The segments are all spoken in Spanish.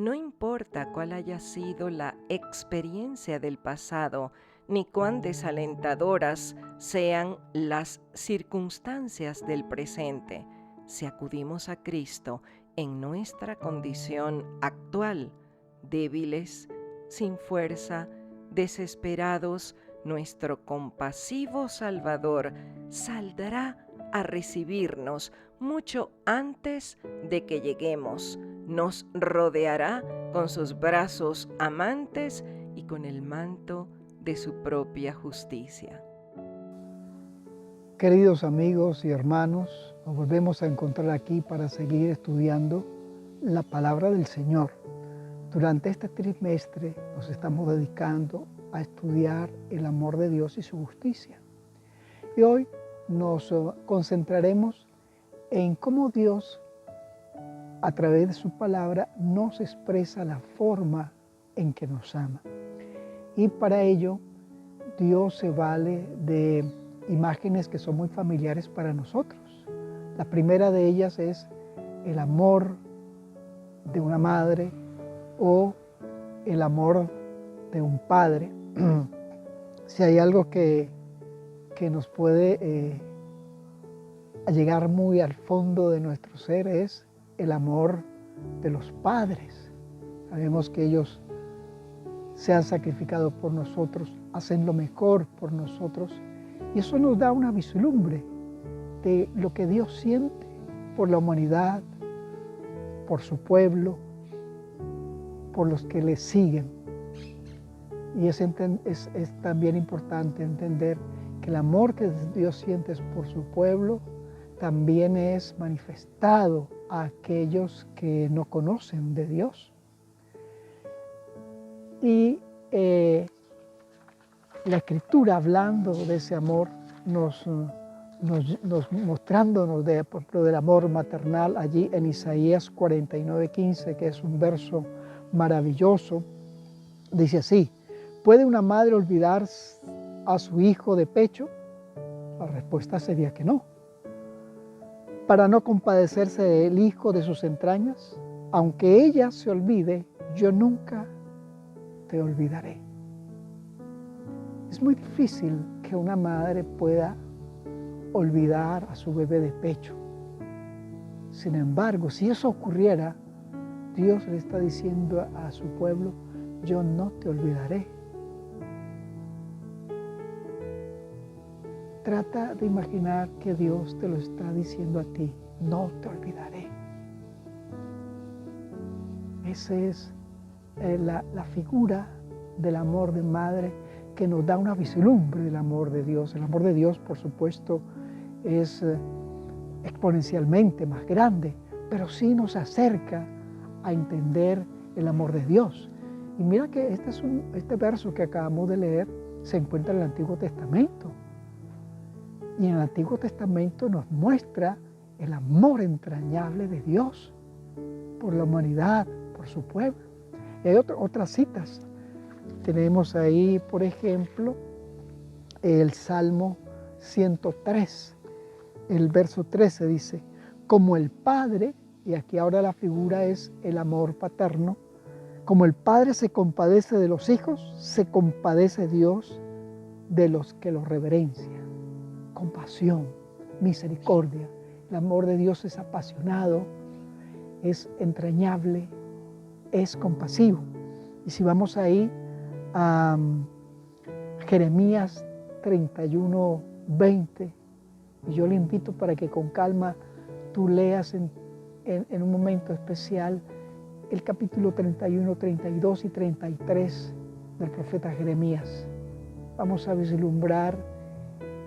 No importa cuál haya sido la experiencia del pasado, ni cuán desalentadoras sean las circunstancias del presente, si acudimos a Cristo en nuestra condición actual, débiles, sin fuerza, desesperados, nuestro compasivo Salvador saldrá a recibirnos mucho antes de que lleguemos. Nos rodeará con sus brazos amantes y con el manto de su propia justicia. Queridos amigos y hermanos, nos volvemos a encontrar aquí para seguir estudiando la palabra del Señor. Durante este trimestre nos estamos dedicando a estudiar el amor de Dios y su justicia. Y hoy nos concentraremos en cómo Dios, a través de su palabra, nos expresa la forma en que nos ama. Y para ello, Dios se vale de imágenes que son muy familiares para nosotros. La primera de ellas es el amor de una madre o el amor de un padre. Si hay algo que nos puede llegar muy al fondo de nuestro ser es el amor de los padres. Sabemos que ellos se han sacrificado por nosotros, hacen lo mejor por nosotros, y eso nos da una vislumbre de lo que Dios siente por la humanidad, por su pueblo, por los que le siguen. Y es también importante entender que el amor que Dios siente por su pueblo también es manifestado a aquellos que no conocen de Dios. Y la Escritura, hablando de ese amor, mostrándonos por ejemplo, del amor maternal allí en Isaías 49:15, que es un verso maravilloso, dice así: ¿puede una madre olvidar a su hijo de pecho? La respuesta sería que no. Para no compadecerse del hijo de sus entrañas, aunque ella se olvide, yo nunca te olvidaré. Es muy difícil que una madre pueda olvidar a su bebé de pecho. Sin embargo, si eso ocurriera, Dios le está diciendo a su pueblo: yo no te olvidaré. Trata de imaginar que Dios te lo está diciendo a ti: no te olvidaré. Esa es la figura del amor de madre que nos da una vislumbre del amor de Dios. El amor de Dios, por supuesto, es exponencialmente más grande, pero sí nos acerca a entender el amor de Dios. Y mira que este verso que acabamos de leer se encuentra en el Antiguo Testamento. Y en el Antiguo Testamento nos muestra el amor entrañable de Dios por la humanidad, por su pueblo. Y hay otras citas. Tenemos ahí, por ejemplo, el Salmo 103, el verso 13 dice: como el Padre, y aquí ahora la figura es el amor paterno, como el Padre se compadece de los hijos, se compadece Dios de los que lo reverencian. Compasión, misericordia. El amor de Dios es apasionado, es entrañable, es compasivo. Y si vamos ahí a Jeremías 31:20, y yo le invito para que con calma tú leas en un momento especial el capítulo 31, 32 y 33 del profeta Jeremías. Vamos a vislumbrar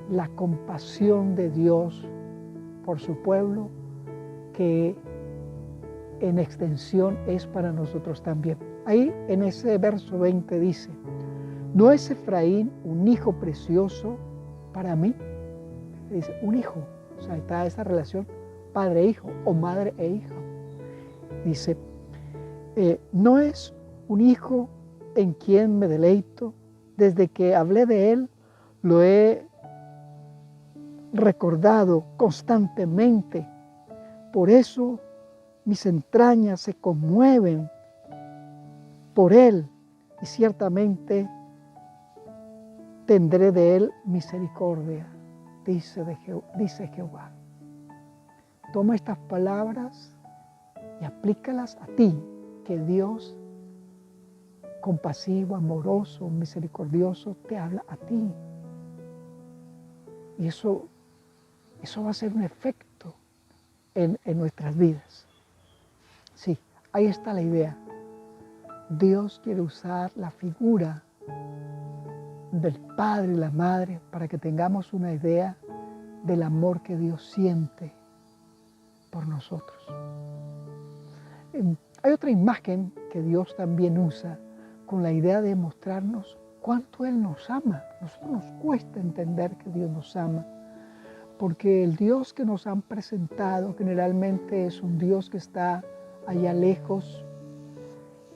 la compasión de Dios por su pueblo, que en extensión es para nosotros también. Ahí en ese verso 20 dice: ¿no es Efraín un hijo precioso para mí? Dice un hijo, o sea, está esa relación padre-hijo o madre e hija. Dice, ¿no es un hijo en quien me deleito? Desde que hablé de él, lo he recordado constantemente. Por eso mis entrañas se conmueven por él y ciertamente tendré de él misericordia, dice Jehová. Toma estas palabras y aplícalas a ti, que Dios, compasivo, amoroso, misericordioso, te habla a ti. Y eso va a ser un efecto en nuestras vidas. Sí, ahí está la idea. Dios quiere usar la figura del Padre y la Madre para que tengamos una idea del amor que Dios siente por nosotros. Hay otra imagen que Dios también usa con la idea de mostrarnos cuánto Él nos ama. A nosotros nos cuesta entender que Dios nos ama, porque el Dios que nos han presentado generalmente es un Dios que está allá lejos,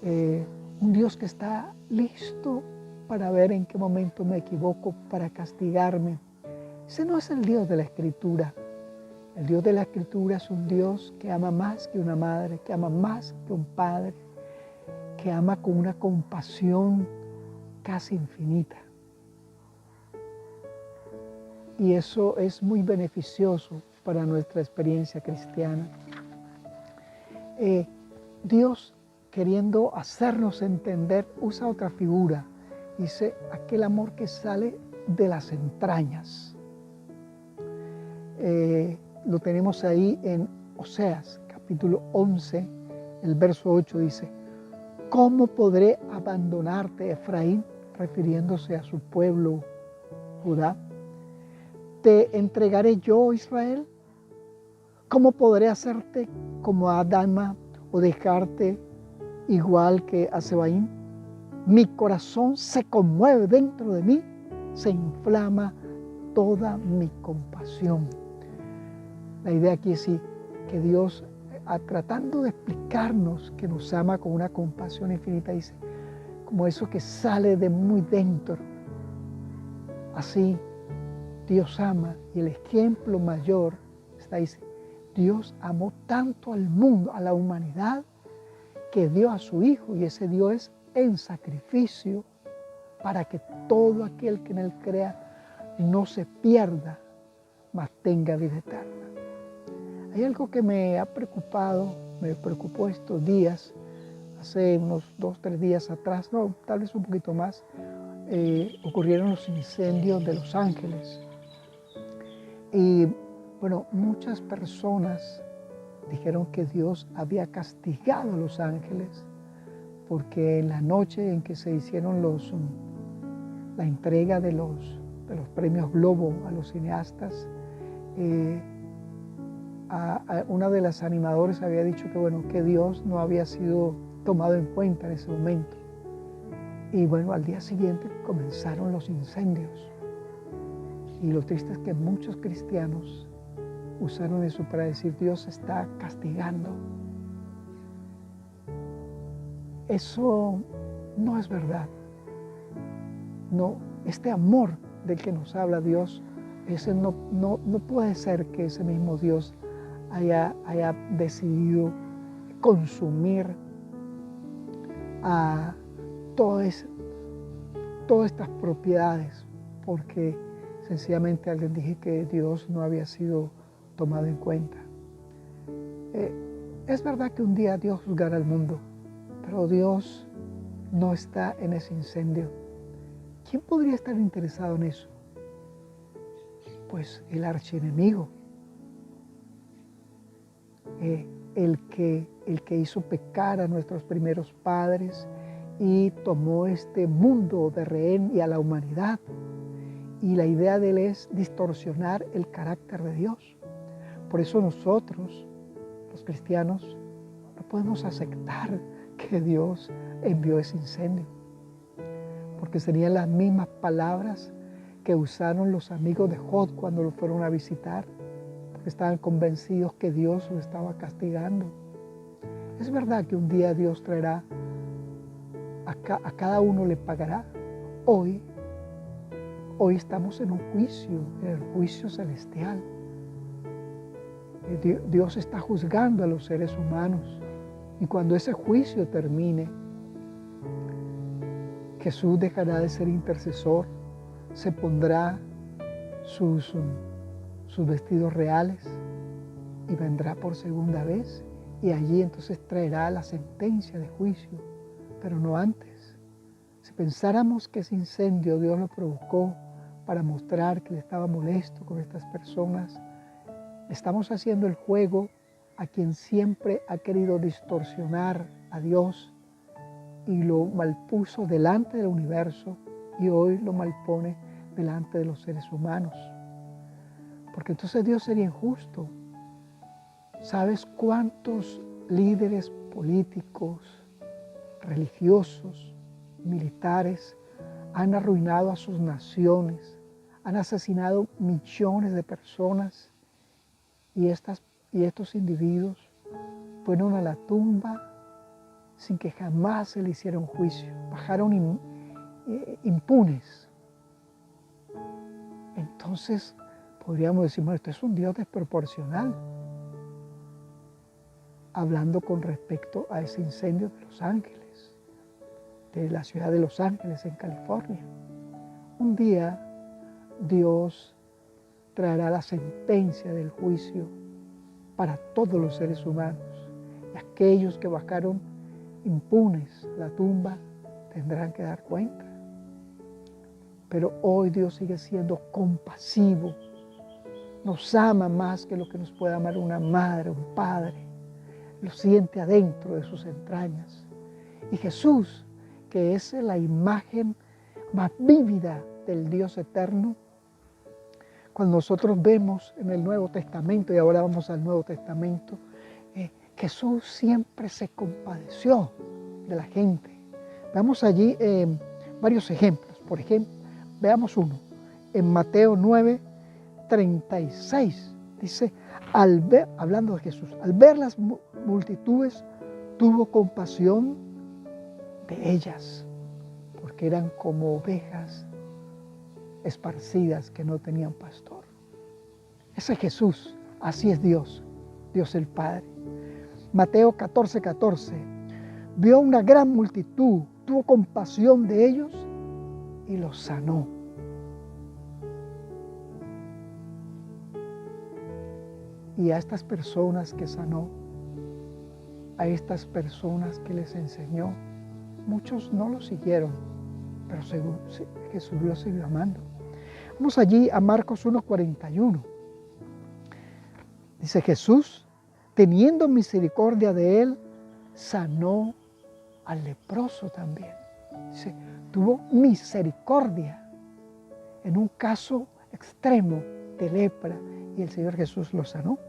un Dios que está listo para ver en qué momento me equivoco, para castigarme. Ese no es el Dios de la Escritura. El Dios de la Escritura es un Dios que ama más que una madre, que ama más que un padre, que ama con una compasión casi infinita. Y eso es muy beneficioso para nuestra experiencia cristiana. Dios, queriendo hacernos entender, usa otra figura. Dice, aquel amor que sale de las entrañas. Lo tenemos ahí en Oseas, capítulo 11, el verso 8 dice, ¿cómo podré abandonarte, Efraín? Refiriéndose a su pueblo, Judá. ¿Te entregaré yo, Israel? ¿Cómo podré hacerte como a Adama o dejarte igual que a Sebaín? Mi corazón se conmueve dentro de mí, se inflama toda mi compasión. La idea aquí es sí, que Dios, tratando de explicarnos que nos ama con una compasión infinita, dice, como eso que sale de muy dentro. Así Dios ama, y el ejemplo mayor está, dice, Dios amó tanto al mundo, a la humanidad, que dio a su Hijo, y ese dio es en sacrificio para que todo aquel que en Él crea no se pierda, mas tenga vida eterna. Hay algo que me ha preocupado, me preocupó estos días, hace unos 2 o 3 días atrás, no, tal vez un poquito más, ocurrieron los incendios de Los Ángeles. Y bueno, muchas personas dijeron que Dios había castigado a Los Ángeles porque en la noche en que se hicieron la entrega de los premios Globo a los cineastas, una de las animadores había dicho que, bueno, que Dios no había sido tomado en cuenta en ese momento. Y bueno, al día siguiente comenzaron los incendios. Y lo triste es que muchos cristianos usaron eso para decir, Dios está castigando. Eso no es verdad. No, este amor del que nos habla Dios, ese no puede ser que ese mismo Dios haya decidido consumir a todas estas propiedades, porque sencillamente alguien dije que Dios no había sido tomado en cuenta. Es verdad que un día Dios juzgará al mundo, pero Dios no está en ese incendio. ¿Quién podría estar interesado en eso? Pues el archienemigo, el que hizo pecar a nuestros primeros padres y tomó este mundo de rehén y a la humanidad. Y la idea de él es distorsionar el carácter de Dios. Por eso nosotros, los cristianos, no podemos aceptar que Dios envió ese incendio, porque serían las mismas palabras que usaron los amigos de Job cuando lo fueron a visitar, porque estaban convencidos que Dios lo estaba castigando. Es verdad que un día Dios traerá, a cada uno le pagará. Hoy estamos en un juicio, en el juicio celestial. Dios está juzgando a los seres humanos, y cuando ese juicio termine, Jesús dejará de ser intercesor, se pondrá sus vestidos reales y vendrá por segunda vez, y allí entonces traerá la sentencia de juicio, pero no antes. Si pensáramos que ese incendio Dios lo provocó para mostrar que Él estaba molesto con estas personas, estamos haciendo el juego a quien siempre ha querido distorsionar a Dios y lo malpuso delante del universo, y hoy lo malpone delante de los seres humanos. Porque entonces Dios sería injusto. ¿Sabes cuántos líderes políticos, religiosos, militares han arruinado a sus naciones, han asesinado millones de personas, y estos individuos fueron a la tumba sin que jamás se le hiciera un juicio? Bajaron impunes. Entonces podríamos decir, bueno, esto es un Dios desproporcional, hablando con respecto a ese incendio de Los Ángeles, de la ciudad de Los Ángeles en California. Un día Dios traerá la sentencia del juicio para todos los seres humanos, y aquellos que bajaron impunes la tumba tendrán que dar cuenta. Pero hoy Dios sigue siendo compasivo, nos ama más que lo que nos puede amar una madre, un padre, lo siente adentro de sus entrañas. Y Jesús, que es la imagen más vívida del Dios eterno, cuando nosotros vemos en el Nuevo Testamento, y ahora vamos al Nuevo Testamento, Jesús siempre se compadeció de la gente. Veamos allí varios ejemplos. Por ejemplo, veamos uno. En Mateo 9:36 dice, hablando de Jesús, al ver las multitudes, tuvo compasión de ellas, porque eran como ovejas esparcidas que no tenían pastor. Ese es Jesús, así es Dios, Dios el Padre. Mateo 14:14, vio una gran multitud, tuvo compasión de ellos y los sanó. Y a estas personas que sanó, a estas personas que les enseñó, muchos no lo siguieron, pero Jesús los siguió amando. Vamos allí a Marcos 1:41. Dice, Jesús, teniendo misericordia de él, sanó al leproso también. Dice, tuvo misericordia en un caso extremo de lepra, y el Señor Jesús lo sanó.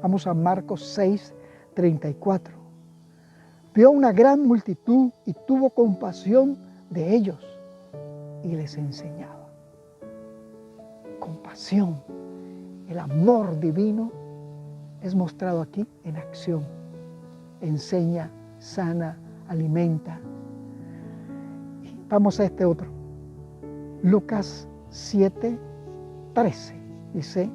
Vamos a Marcos 6:34. Vio una gran multitud y tuvo compasión de ellos y les enseñaba. Compasión, el amor divino es mostrado aquí en acción. Enseña, sana, alimenta. Vamos a este otro. Lucas 7:13 dice,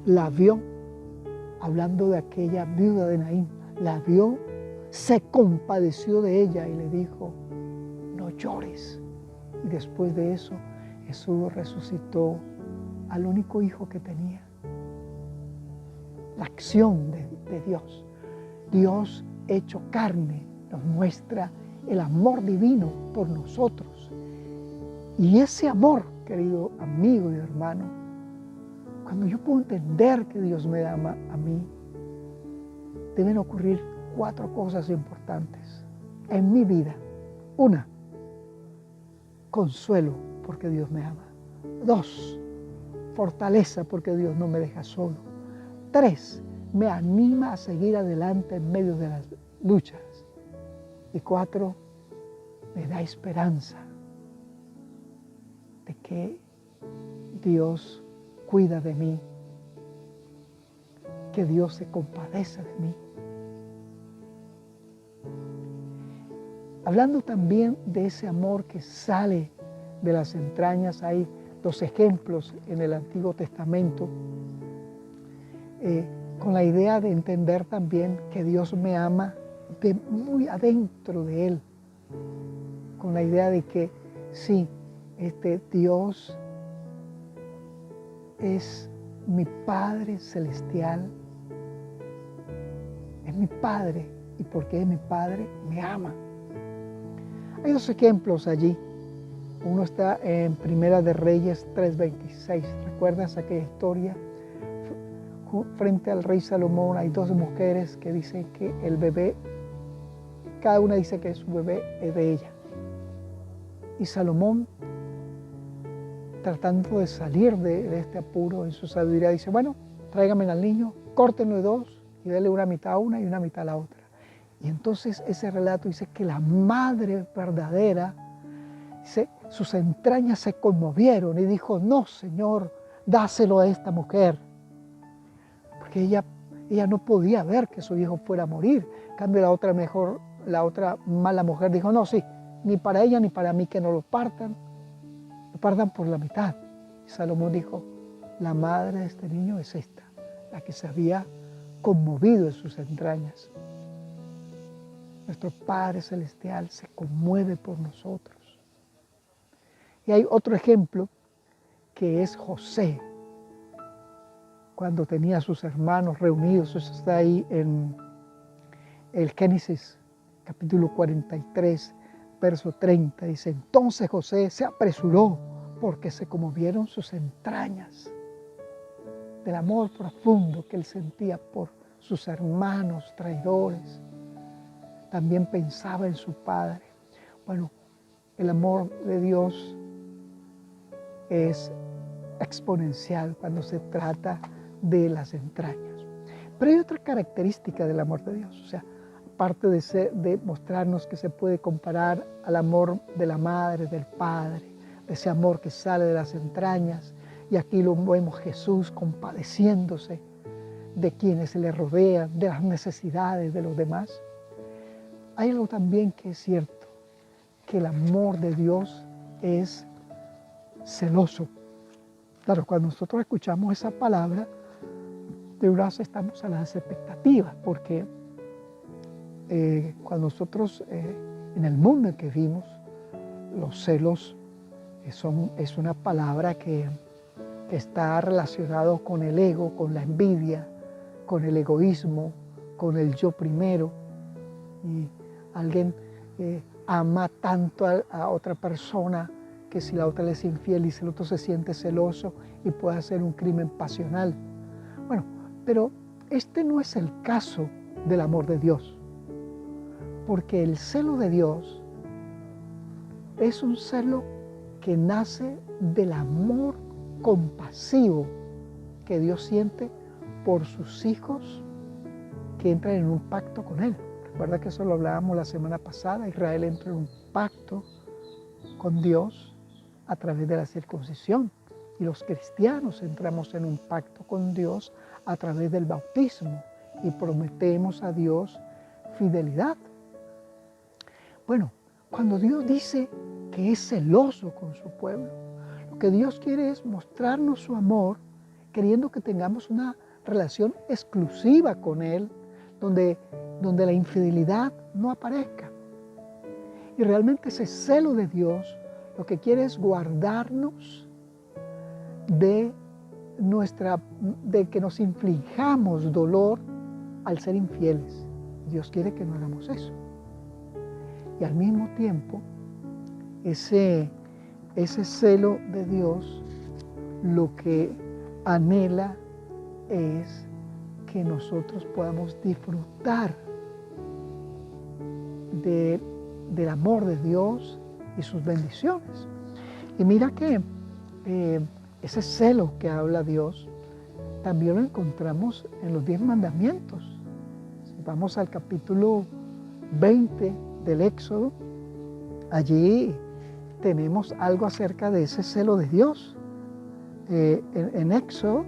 la vio, hablando de aquella viuda de Naín, la vio, se compadeció de ella y le dijo, no llores. Y después de eso, Jesús resucitó al único hijo que tenía. La acción de Dios. Dios hecho carne nos muestra el amor divino por nosotros. Y ese amor, querido amigo y hermano, cuando yo puedo entender que Dios me ama a mí, deben ocurrir 4 cosas importantes en mi vida. 1, consuelo porque Dios me ama. 2, fortaleza porque Dios no me deja solo. 3, me anima a seguir adelante en medio de las luchas. Y 4, me da esperanza de que Dios cuida de mí, que Dios se compadece de mí. Hablando también de ese amor que sale de las entrañas, hay 2 ejemplos en el Antiguo Testamento. con la idea de entender también que Dios me ama de muy adentro de Él, con la idea de que sí, Dios es mi Padre celestial, es mi Padre, y porque es mi Padre, me ama. Hay dos ejemplos allí. Uno está en Primera de Reyes 3:26. ¿Recuerdas aquella historia? Frente al rey Salomón hay dos mujeres que dicen que el bebé, cada una dice que su bebé es de ella. Y Salomón, tratando de salir de este apuro en su sabiduría, dice, bueno, tráigame al niño, córtenlo de dos y denle una mitad a una y una mitad a la otra. Y entonces ese relato dice que la madre verdadera, sus entrañas se conmovieron y dijo, no, Señor, dáselo a esta mujer. Porque ella no podía ver que su hijo fuera a morir. En cambio, la otra mala mujer dijo, no, sí, ni para ella ni para mí, que no lo partan por la mitad. Y Salomón dijo, la madre de este niño es esta, la que se había conmovido en sus entrañas. Nuestro Padre Celestial se conmueve por nosotros. Y hay otro ejemplo que es José, cuando tenía a sus hermanos reunidos. Eso está ahí en el Génesis, capítulo 43, verso 30. Dice, entonces José se apresuró porque se conmovieron sus entrañas del amor profundo que él sentía por sus hermanos traidores. También pensaba en su padre. Bueno, el amor de Dios es exponencial cuando se trata de las entrañas. Pero hay otra característica del amor de Dios. O sea, aparte de mostrarnos que se puede comparar al amor de la madre, del padre, ese amor que sale de las entrañas, y aquí lo vemos Jesús compadeciéndose de quienes se le rodean, de las necesidades de los demás. Hay algo también que es cierto, que el amor de Dios es celoso. Claro, cuando nosotros escuchamos esa palabra, de verdad estamos a las expectativas, porque cuando nosotros en el mundo en que vivimos, los celos es una palabra que está relacionado con el ego, con la envidia, con el egoísmo, con el yo primero. Y alguien ama tanto a otra persona que si la otra le es infiel y si el otro se siente celoso y puede hacer un crimen pasional. Bueno, pero este no es el caso del amor de Dios, porque el celo de Dios es un celo que nace del amor compasivo que Dios siente por sus hijos que entran en un pacto con Él. Recuerda que eso lo hablábamos la semana pasada. Israel entró en un pacto con Dios a través de la circuncisión. Y los cristianos entramos en un pacto con Dios a través del bautismo y prometemos a Dios fidelidad. Bueno, cuando Dios dice que es celoso con su pueblo, lo que Dios quiere es mostrarnos su amor, queriendo que tengamos una relación exclusiva con Él, donde la infidelidad no aparezca. Y realmente ese celo de Dios lo que quiere es guardarnos de que nos inflijamos dolor al ser infieles. Dios quiere que no hagamos eso. Y al mismo tiempo, ese celo de Dios lo que anhela es que nosotros podamos disfrutar del amor de Dios y sus bendiciones. Y mira que ese celo que habla Dios también lo encontramos en los 10 mandamientos. Si vamos al capítulo 20 del Éxodo, allí tenemos algo acerca de ese celo de Dios. En Éxodo,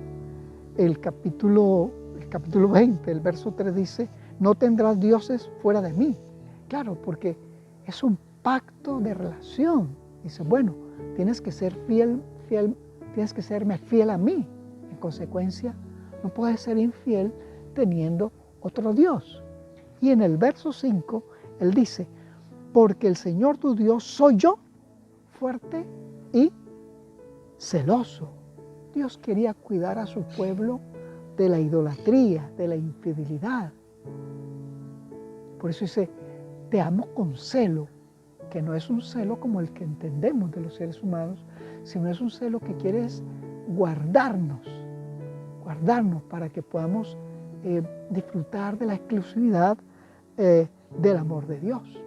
el capítulo 20, el verso 3 dice, no tendrás dioses fuera de mí. Claro, porque es un pacto de relación. Dice, bueno, tienes que ser tienes que serme fiel a mí. En consecuencia, no puedes ser infiel teniendo otro Dios. Y en el verso 5, Él dice, porque el Señor tu Dios soy yo, fuerte y celoso. Dios quería cuidar a su pueblo de la idolatría, de la infidelidad. Por eso dice, te amo con celo, que no es un celo como el que entendemos de los seres humanos, sino es un celo que quiere guardarnos para que podamos disfrutar de la exclusividad del amor de Dios.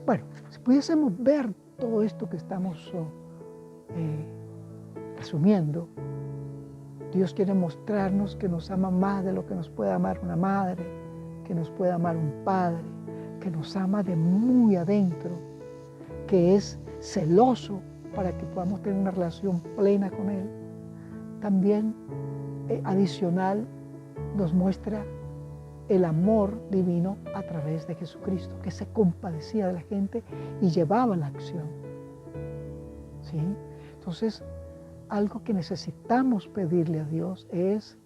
Bueno, si pudiésemos ver todo esto que estamos resumiendo, Dios quiere mostrarnos que nos ama más de lo que nos puede amar una madre, que nos puede amar un padre, que nos ama de muy adentro, que es celoso para que podamos tener una relación plena con Él. También adicional nos muestra el amor divino a través de Jesucristo, que se compadecía de la gente y llevaba la acción. ¿Sí? Entonces, algo que necesitamos pedirle a Dios es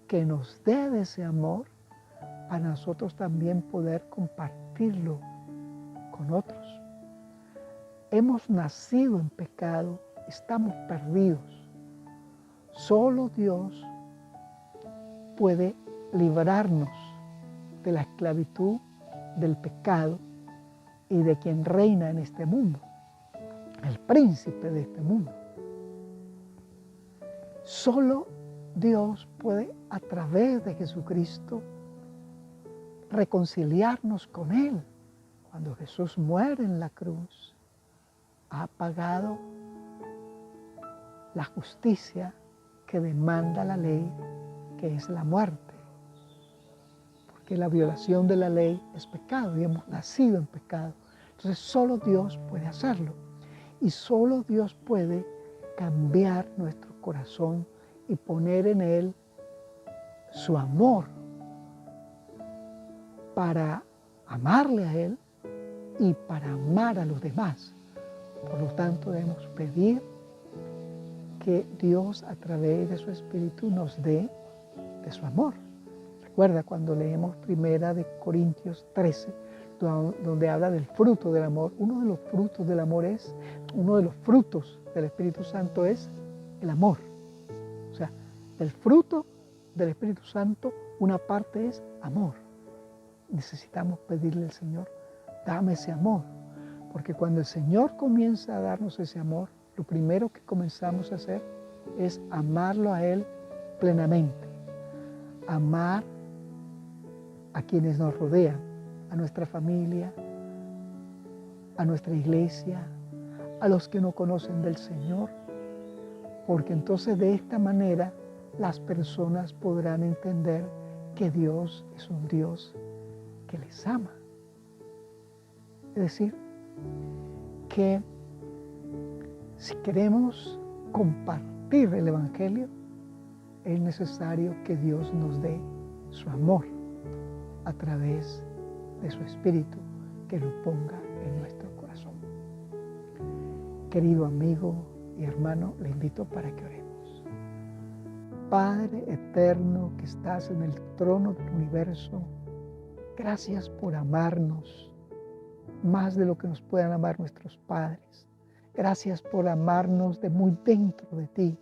que nos dé de ese amor para nosotros también poder compartirlo con otros. Hemos nacido en pecado, estamos perdidos. Solo Dios puede librarnos de la esclavitud del pecado y de quien reina en este mundo, el príncipe de este mundo. Solo Dios puede, a través de Jesucristo, reconciliarnos con Él. Cuando Jesús muere en la cruz, ha pagado la justicia que demanda la ley, que es la muerte. Porque la violación de la ley es pecado y hemos nacido en pecado. Entonces solo Dios puede hacerlo. Y solo Dios puede cambiar nuestro corazón y poner en Él su amor para amarle a Él y para amar a los demás. Por lo tanto, debemos pedir que Dios a través de su Espíritu nos dé de su amor. Recuerda cuando leemos 1 Corintios 13, donde habla del fruto del amor. Uno de los frutos del amor uno de los frutos del Espíritu Santo es el amor. O sea, del fruto del Espíritu Santo, una parte es amor. Necesitamos pedirle al Señor, dame ese amor. Porque cuando el Señor comienza a darnos ese amor, lo primero que comenzamos a hacer es amarlo a Él plenamente. Amar a quienes nos rodean, a nuestra familia, a nuestra iglesia, a los que no conocen del Señor. Porque entonces de esta manera las personas podrán entender que Dios es un Dios que les ama. Es decir, que si queremos compartir el Evangelio, es necesario que Dios nos dé su amor a través de su Espíritu, que lo ponga en nuestro corazón. Querido amigo y hermano, le invito para que oremos. Padre eterno que estás en el trono del universo, gracias por amarnos más de lo que nos puedan amar nuestros padres. Gracias por amarnos de muy dentro de ti.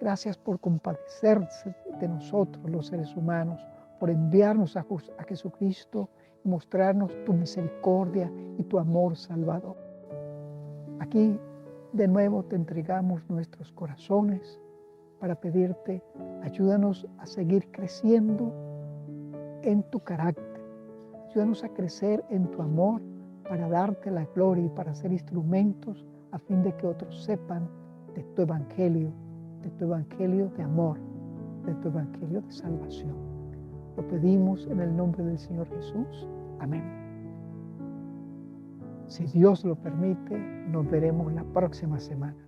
Gracias por compadecerse de nosotros, los seres humanos, por enviarnos a Jesucristo y mostrarnos tu misericordia y tu amor salvador. Aquí de nuevo te entregamos nuestros corazones para pedirte, ayúdanos a seguir creciendo en tu carácter. Ayúdanos a crecer en tu amor para darte la gloria y para ser instrumentos a fin de que otros sepan de tu evangelio de amor, de tu evangelio de salvación. Lo pedimos en el nombre del Señor Jesús. Amén. Si Dios lo permite, nos veremos la próxima semana.